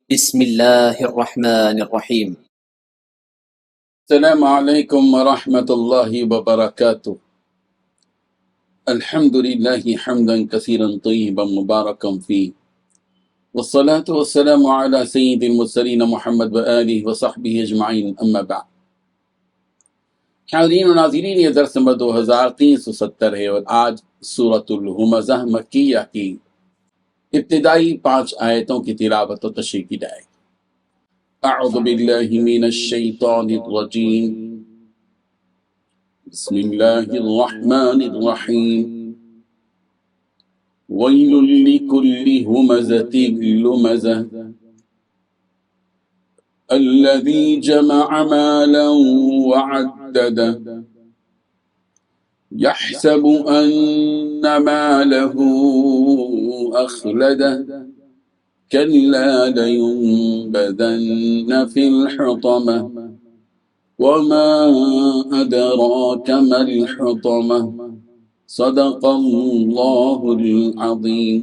بسم الله الرحمن الرحيم. السلام عليكم ورحمة الله وبركاته. الحمد لله حمدا كثيرا طيبا مباركا فيه، والصلاة والسلام على سيد المرسلين محمد وآله وصحبه اجمعین، اما بعد۔ حاضرین و ناظرین، یہ درس نمبر 2370 ہے اور آج سورۃ الہمزہ مکیہ کی ابتدائی 5 آیتوں کی تلاوت و تشریح کی جائے گی۔ اعوذ باللہ من الشیطان الرجیم، بسم اللہ الرحمن الرحیم۔ ویل لکل ہمزۃ لمزہ الذی جمع مالا وعددہ یحسب ان مالہ اخلدہ کلا لینبذن فی الحطمہ وما ادراک ما الحطمہ صدق اللہ العظیم۔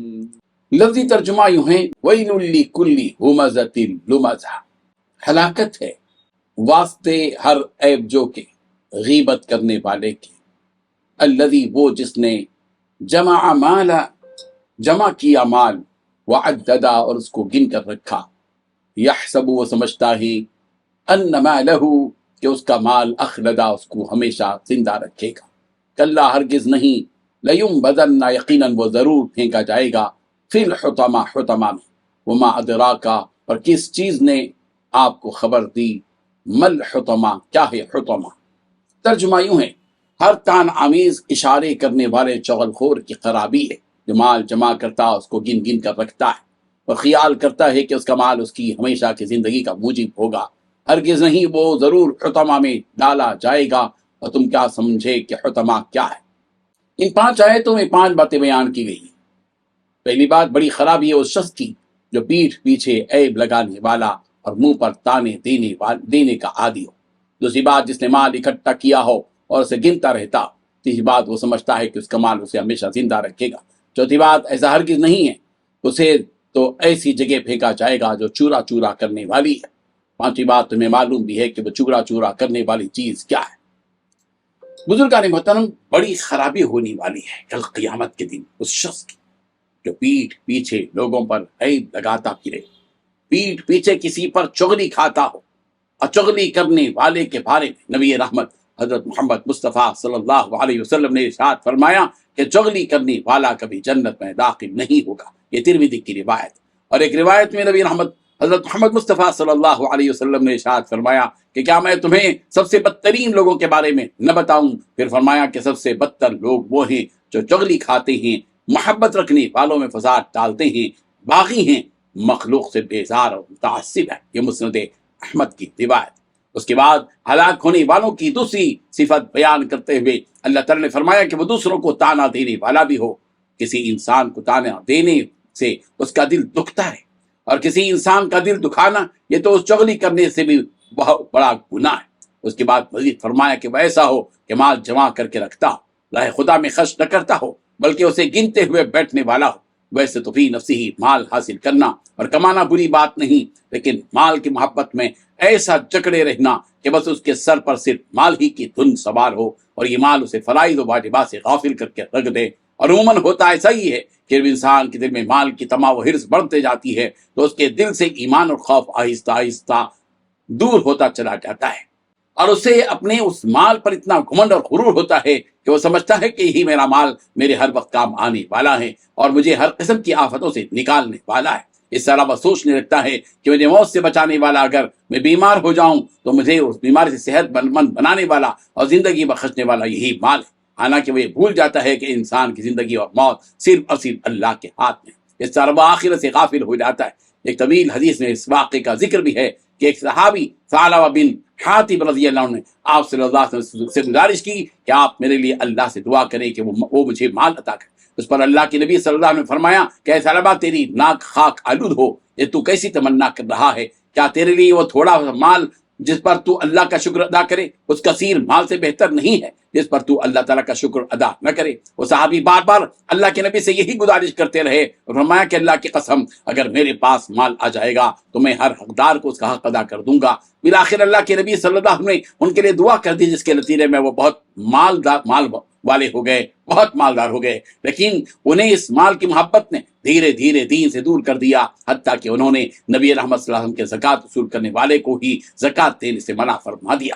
لفظی ترجمہ یوں ہے، ویل لکل ہمزۃ لمزہ، ہلاکت ہے واسطے ہر عیب جو کے، غیبت کرنے والے کے، الذی وہ جس نے جمع مالا جمع کیا مال، وعددا اور اس کو گن کر رکھا، یحسب وہ سمجھتا ہے، ان مالہ کہ اس کا مال اخلدا اس کو ہمیشہ زندہ رکھے گا، کلا ہرگز نہیں، لیمبذن یقیناً وہ ضرور پھینکا جائے گا، فی الحطمہ حطمہ میں، وما ادراکا اور کس چیز نے آپ کو خبر دی، مل حطمہ کیا ہے حطمہ۔ ترجمہ یوں ہے، ہر تان آمیز اشارے کرنے والے چغل خور کی خرابی ہے جو مال جمع کرتا اس کو گن گن کر رکھتا ہے اور خیال کرتا ہے کہ اس کا مال اس کی ہمیشہ کی زندگی کا موجب ہوگا، ہرگز نہیں، وہ ضرور حطمہ میں ڈالا جائے گا، اور تم کیا سمجھے کہ حطمہ کیا ہے۔ ان 5 آیتوں میں 5 باتیں بیان کی گئی ہیں۔ پہلی بات، بڑی خرابی ہے اس شخص کی جو پیٹھ پیچھے عیب لگانے والا اور منہ پر تانے دینے کا عادی ہو۔ دوسری بات، جس نے مال اکٹھا کیا ہو اور اسے گنتا رہتا ہو۔ تیسری بات، وہ سمجھتا ہے کہ اس کا مال اسے ہمیشہ زندہ رکھے گا۔ چوتھی بات، ایسا ہرگز نہیں ہے، اسے تو ایسی جگہ پھینکا جائے گا جو چورا چورا کرنے والی ہے۔ پانچویں بات، تمہیں معلوم بھی ہے کہ وہ چورا چورا کرنے والی چیز کیا ہے۔ بزرگان محترم، بڑی خرابی ہونے والی ہے کل قیامت کے دن اس شخص کی جو پیٹھ پیچھے لوگوں پر عیب لگاتا پھرے، پیٹھ پیچھے کسی پر چغلی کھاتا ہو۔ اور چغلی کرنے والے کے بارے میں نبی رحمت حضرت محمد مصطفیٰ صلی اللہ علیہ وسلم نے ارشاد فرمایا کہ چغلی کرنے والا کبھی جنت میں داخل نہیں ہوگا۔ یہ ترمذی کی روایت۔ اور ایک روایت میں نبی رحمت حضرت محمد مصطفیٰ صلی اللہ علیہ وسلم نے ارشاد فرمایا کہ کیا میں تمہیں سب سے بدترین لوگوں کے بارے میں نہ بتاؤں؟ پھر فرمایا کہ سب سے بدتر لوگ وہ ہیں جو چغلی کھاتے ہیں، محبت رکھنے والوں میں فساد ڈالتے ہیں، باغی ہیں، مخلوق سے بیزار اور متعصب ہے۔ یہ مسند احمد کی روایت۔ اس کے بعد ہلاک ہونے والوں کی دوسری صفت بیان کرتے ہوئے اللہ تعالیٰ نے فرمایا کہ وہ دوسروں کو تانا دینے والا بھی ہو۔ کسی انسان کو تانا دینے سے اس کا دل دکھتا ہے، اور کسی انسان کا دل دکھانا یہ تو اس چغلی کرنے سے بھی بہت بڑا گناہ ہے۔ اس کے بعد مزید فرمایا کہ وہ ایسا ہو کہ مال جمع کر کے رکھتا ہو، راہ خدا میں خرچ نہ کرتا ہو بلکہ اسے گنتے ہوئے بیٹھنے والا ہو۔ ویسے تو فی نفسی ہی مال حاصل کرنا اور کمانا بری بات نہیں، لیکن مال کی محبت میں ایسا جکڑے رہنا کہ بس اس کے سر پر صرف مال ہی کی دھن سوار ہو اور یہ مال اسے فرائض و واجبات سے غافل کر کے رکھ دے۔ اور عموماً ہوتا ایسا ہی ہے کہ جب انسان کے دل میں مال کی طمع و حرص بڑھتے جاتی ہے تو اس کے دل سے ایمان اور خوف آہستہ آہستہ دور ہوتا چلا جاتا ہے، اور اسے اپنے اس مال پر اتنا گھمنڈ اور غرور ہوتا ہے کہ وہ سمجھتا ہے کہ یہی میرا مال میرے ہر وقت کام آنے والا ہے اور مجھے ہر قسم کی آفتوں سے نکالنے والا ہے۔ اس سے علاوہ سوچنے لگتا ہے کہ مجھے موت سے بچانے والا، اگر میں بیمار ہو جاؤں تو مجھے اس بیماری سے صحت مند بنانے والا اور زندگی بخشنے والا یہی مال ہے۔ حالانکہ وہ یہ بھول جاتا ہے کہ انسان کی زندگی اور موت صرف اور صرف اللہ کے ہاتھ میں۔ اس سے علاوہ آخرت سے غافل ہو جاتا ہے۔ ایک طویل حدیث میں اس واقعے کا ذکر بھی ہے کہ ایک صحابی ثعلبہ بن حاتب رضی اللہ عنہ نے آپ صلی اللہ علیہ وسلم سے گزارش کی کہ آپ میرے لیے اللہ سے دعا کریں کہ وہ مجھے مال عطا کرے۔ اس پر اللہ کے نبی صلی اللہ علیہ وسلم نے فرمایا کہ اے ثعلبہ، تیری ناک خاک آلود ہو، یہ تو کیسی تمنا کر رہا ہے؟ کیا تیرے لیے وہ تھوڑا مال جس پر تو اللہ کا شکر ادا کرے اس کثیر مال سے بہتر نہیں ہے جس پر تو اللہ تعالیٰ کا شکر ادا نہ کرے۔ وہ صحابی بار بار اللہ کے نبی سے یہی گزارش کرتے رہے اور فرمایا کہ اللہ کی قسم اگر میرے پاس مال آ جائے گا تو میں ہر حقدار کو اس کا حق ادا کر دوں گا۔ بالآخر اللہ کے نبی صلی اللہ علیہ وسلم نے ان کے لیے دعا کر دی، جس کے نتیجے میں وہ بہت مال والے ہو گئے، بہت مالدار ہو گئے، لیکن انہیں اس مال کی محبت نے دھیرے دھیرے دین سے دور کر دیا، حتیٰ کہ انہوں نے نبی رحمت صلی اللہ علیہ وسلم کے زکوٰۃ وصول کرنے والے کو ہی زکوٰۃ دینے سے منع فرما دیا۔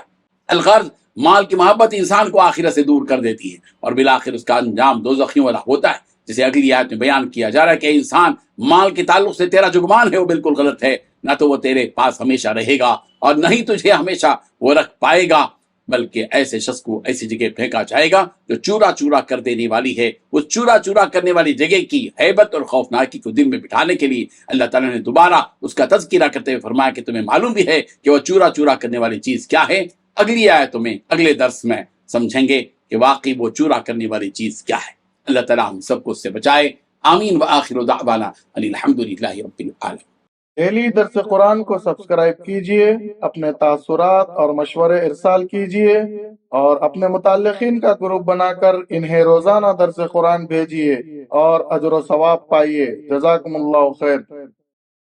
الغرض، مال کی محبت انسان کو آخرت سے دور کر دیتی ہے اور بالآخر اس کا انجام دوزخیوں والا ہوتا ہے، جسے اگلی آیت میں بیان کیا جا رہا ہے کہ انسان مال کے تعلق سے تیرا جو گمان ہے وہ بالکل غلط ہے، نہ تو وہ تیرے پاس ہمیشہ رہے گا اور نہ ہی تجھے ہمیشہ وہ رکھ پائے گا، بلکہ ایسے شخص کو ایسی جگہ پھینکا جائے گا جو چورا چورا کر دینے والی ہے۔ اس چورا چورا کرنے والی جگہ کی ہیبت اور خوفناکی کو دل میں بٹھانے کے لیے اللہ تعالیٰ نے دوبارہ اس کا تذکرہ کرتے ہوئے فرمایا کہ تمہیں معلوم بھی ہے کہ وہ چورا چورا کرنے والی چیز کیا ہے۔ اگلی آیتوں میں اگلے درس میں سمجھیں گے کہ واقعی وہ چورا کرنے والی چیز کیا ہے۔ اللہ تعالیٰ ہم سب کو اس سے بچائے، آمین۔ وآخر دعوانا ان الحمدللہ رب العالمین۔ ڈیلی درس قرآن کو سبسکرائب کیجئے، اپنے تاثرات اور مشورے ارسال کیجئے اور اپنے متعلقین کا گروپ بنا کر انہیں روزانہ درس قرآن بھیجئے اور اجر و ثواب پائیے۔ جزاکم اللہ خیر۔